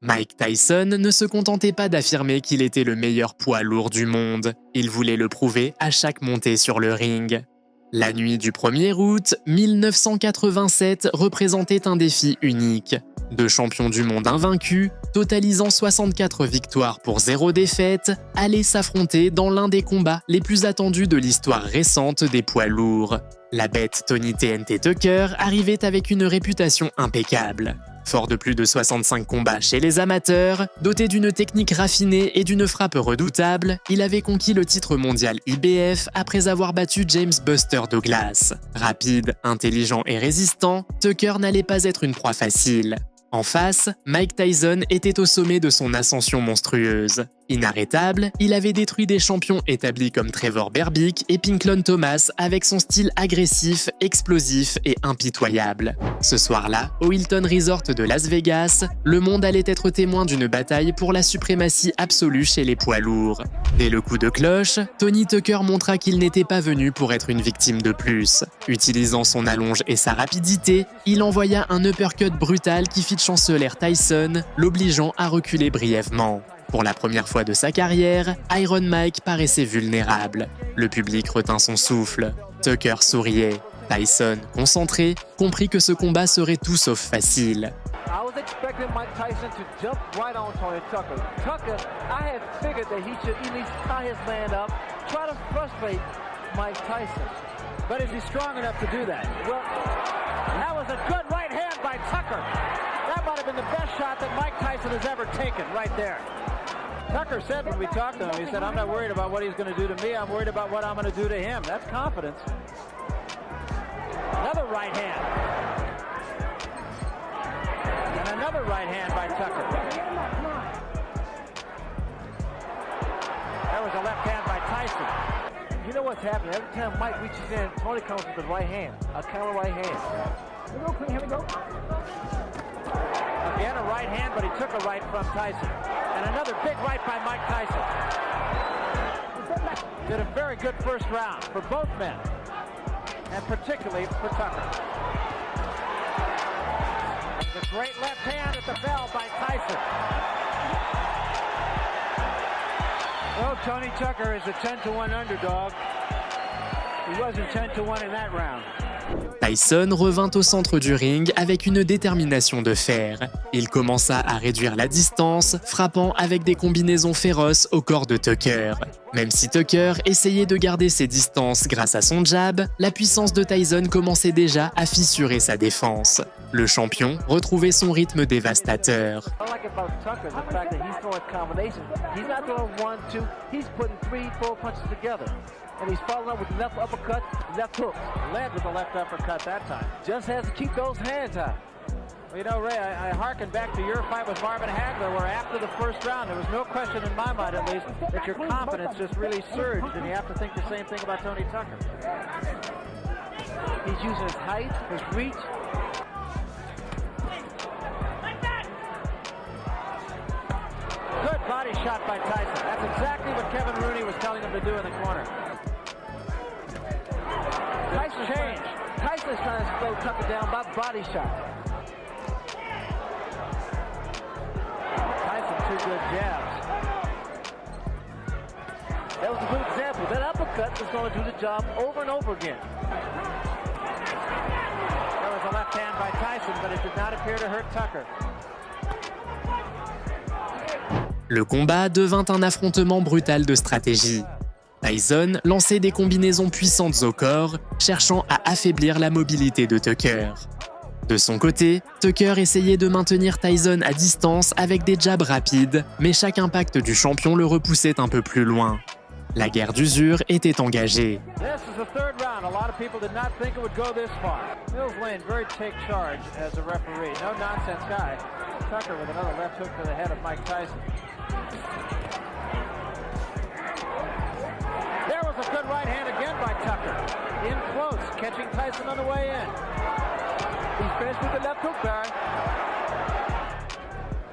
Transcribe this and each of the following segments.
Mike Tyson ne se contentait pas d'affirmer qu'il était le meilleur poids lourd du monde, il voulait le prouver à chaque montée sur le ring. La nuit du 1er août 1987 représentait un défi unique. Deux champions du monde invaincus, totalisant 64 victoires pour 0 défaite, allaient s'affronter dans l'un des combats les plus attendus de l'histoire récente des poids lourds. La bête Tony Tucker arrivait avec une réputation impeccable. Fort de plus de 65 combats chez les amateurs, doté d'une technique raffinée et d'une frappe redoutable, il avait conquis le titre mondial IBF après avoir battu James Buster Douglas. Rapide, intelligent et résistant, Tucker n'allait pas être une proie facile. En face, Mike Tyson était au sommet de son ascension monstrueuse. Inarrêtable, il avait détruit des champions établis comme Trevor Berbick et Pinklon Thomas avec son style agressif, explosif et impitoyable. Ce soir-là, au Hilton Resort de Las Vegas, le monde allait être témoin d'une bataille pour la suprématie absolue chez les poids lourds. Dès le coup de cloche, Tony Tucker montra qu'il n'était pas venu pour être une victime de plus. Utilisant son allonge et sa rapidité, il envoya un uppercut brutal qui fit chanceler Tyson, l'obligeant à reculer brièvement. Pour la première fois de sa carrière, Iron Mike paraissait vulnérable. Le public retint son souffle. Tucker souriait. Tyson, concentré, comprit que ce combat serait tout sauf facile. Tucker said when we talked to him, he said, I'm not worried about what he's going to do to me, I'm worried about what I'm going to do to him. That's confidence. Another right hand. And another right hand by Tucker. There was a left hand by Tyson. You know what's happening? Every time Mike reaches in, Tony comes with the right hand, a counter right hand. Here we go. He had a right hand, but he took a right from Tyson. And another big right by Mike Tyson. Did a very good first round for both men, and particularly for Tucker. A great left hand at the bell by Tyson. Well, Tony Tucker is a 10-1 underdog. He wasn't 10-1 in that round. Tyson revint au centre du ring avec une détermination de fer. Il commença à réduire la distance, frappant avec des combinaisons féroces au corps de Tucker. Même si Tucker essayait de garder ses distances grâce à son jab, la puissance de Tyson commençait déjà à fissurer sa défense. Le champion retrouvait son rythme dévastateur. And he's following up with the left uppercut, left hook. Led with the left uppercut that time. Just has to keep those hands up. Well, you know, Ray, I hearken back to your fight with Marvin Hagler, where after the first round, there was no question in my mind, at least, that your confidence just really surged, and you have to think the same thing about Tony Tucker. He's using his height, his reach. Good body shot by Tyson. That's exactly what Kevin Rooney was telling him to do in the corner. Tyson changed. Tyson's trying to slow Tucker down by body shot. Tyson, two good jabs. That was a good example. That uppercut was going to do the job over and over again. There was a left hand by Tyson, but it did not appear to hurt Tucker. Le combat devint un affrontement brutal de stratégie. Tyson lançait des combinaisons puissantes au corps, cherchant à affaiblir la mobilité de Tucker. De son côté, Tucker essayait de maintenir Tyson à distance avec des jabs rapides, mais chaque impact du champion le repoussait un peu plus loin. La guerre d'usure était engagée. There was a good right hand again by Tucker. In close, catching Tyson on the way in. He's finished with the left hook there.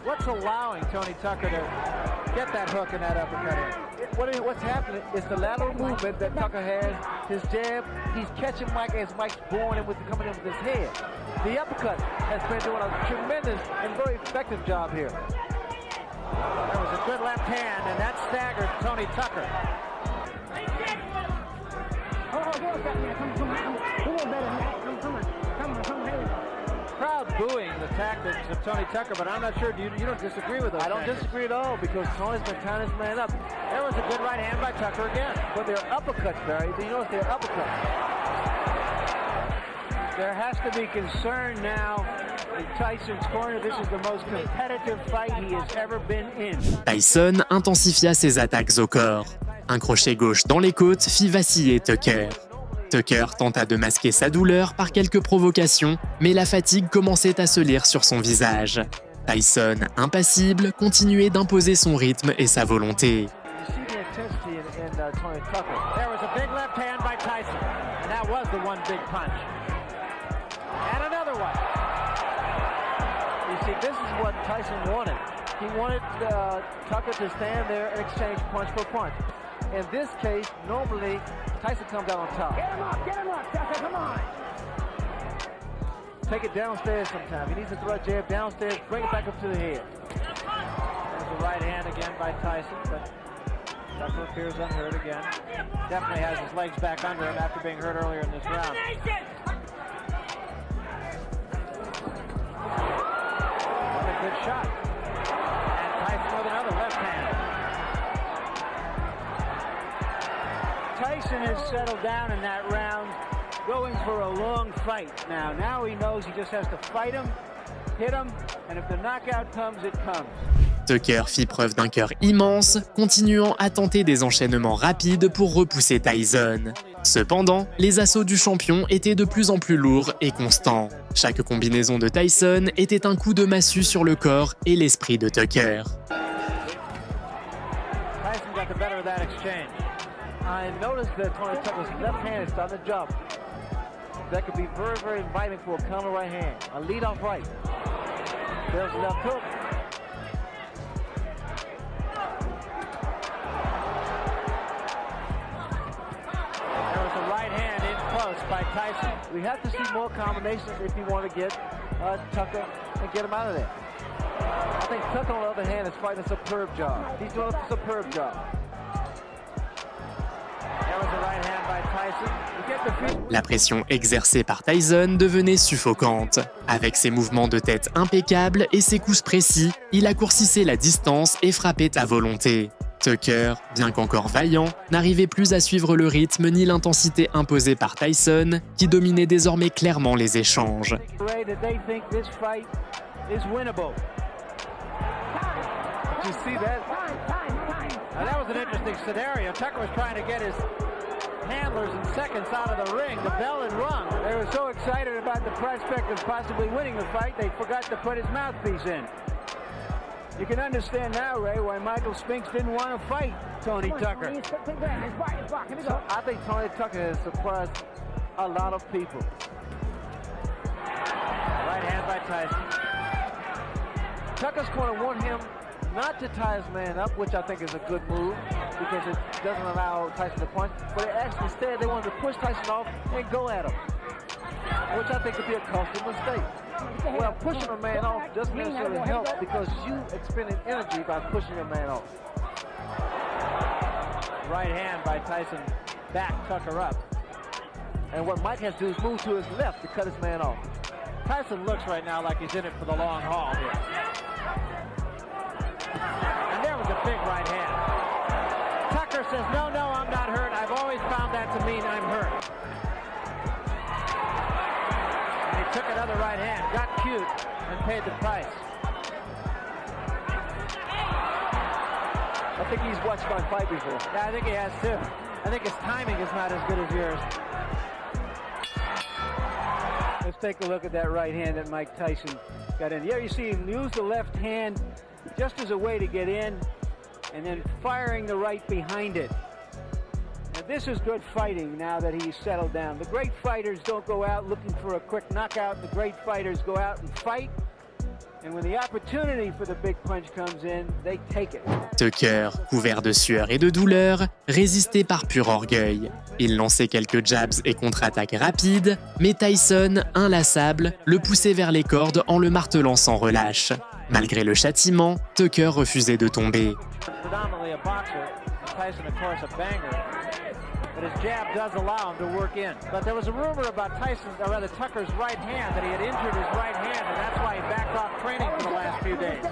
What's allowing Tony Tucker to get that hook and that uppercut in? What's happening is the lateral movement that Tucker has, his jab, he's catching Mike as Mike's coming in with his head. The uppercut has been doing a tremendous and very effective job here. There was a good left hand, and that staggered Tony Tucker. Crowd booing the tactics of Tony Tucker, but I'm not sure. You don't disagree with those? I don't disagree at all because Tony's been tying his man up. There was a good right hand by Tucker again, but they're uppercuts, Barry. You notice they're uppercuts. There has to be concern now in Tyson's corner. This is the most competitive fight he has ever been in. Tyson intensifia ses attaques au corps. Un crochet gauche dans les côtes fit vaciller Tucker. Tucker tenta de masquer sa douleur par quelques provocations, mais la fatigue commençait à se lire sur son visage. Tyson, impassible, continuait d'imposer son rythme et sa volonté. This is what Tyson wanted. He wanted Tucker to stand there and exchange punch for punch. In this case, normally, Tyson comes out on top. Get him up, Tucker, come on! Take it downstairs sometime. He needs to throw a jab downstairs, bring it back up to the head. There's the right hand again by Tyson, but Tucker appears unhurt again. Definitely has his legs back under him after being hurt earlier in this round. What a good shot. And Tyson with another left hand. Tyson has settled down in that round, going for a long fight now. Now he knows he just has to fight him, hit him, and if the knockout comes, it comes. Tucker fit preuve d'un cœur immense, continuant à tenter des enchaînements rapides pour repousser Tyson. Cependant, les assauts du champion étaient de plus en plus lourds et constants. Chaque combinaison de Tyson était un coup de massue sur le corps et l'esprit de Tucker. Tyson got the better of that exchange. I noticed that Tony Tucker's left hand is starting to jump. That could be very, very inviting for a counter right hand. A lead off right. There's the left hook. There was a right hand in close by Tyson. We have to see more combinations if you want to get Tucker and get him out of there. I think Tucker, on the other hand, is fighting a superb job. He's doing a superb job. La pression exercée par Tyson devenait suffocante. Avec ses mouvements de tête impeccables et ses coups précis, il accourcissait la distance et frappait à volonté. Tucker, bien qu'encore vaillant, n'arrivait plus à suivre le rythme ni l'intensité imposée par Tyson, qui dominait désormais clairement les échanges. That was an interesting scenario. Tucker was trying to get his handlers in seconds out of the ring. The bell had rung. They were so excited about the prospect of possibly winning the fight, they forgot to put his mouthpiece in. You can understand now, Ray, why Michael Spinks didn't want to fight Tony Tucker. So I think Tony Tucker has surprised a lot of people. Right hand by Tyson. Tucker's going to want him not to tie his man up, which I think is a good move because it doesn't allow Tyson to punch, but actually instead they wanted to push Tyson off and go at him, which I think could be a costly mistake. Well, pushing a man off doesn't necessarily help because you expending energy by pushing a man off. Right hand by Tyson, back Tucker up. And what Mike has to do is move to his left to cut his man off. Tyson looks right now like he's in it for the long haul here. And there was a big right hand. Tucker says, no, I'm not hurt. I've always found that to mean I'm hurt. And he took another right hand, got cute, and paid the price. I think he's watched my fight before. Yeah, I think he has too. I think his timing is not as good as yours. Let's take a look at that right hand that Mike Tyson got in. Yeah, you see him use the left hand just as a way to get in, and then firing the right behind it. Now this is good fighting now that he's settled down. The great fighters don't go out looking for a quick knockout. The great fighters go out and fight, and when the opportunity for the big punch comes in, they take it. Tucker, couvert de sueur et de douleur, résistait par pur orgueil. Il lançait quelques jabs et contre-attaques rapides, mais Tyson, inlassable, le poussait vers les cordes en le martelant sans relâche. Malgré le châtiment, Tucker refusait de tomber. Predominantly a boxer. Tyson, of course, a banger. But his jab does allow him to work in. But there was a rumor about Tucker's right hand, that he had injured his right hand, and that's why he backed off training for the last few days.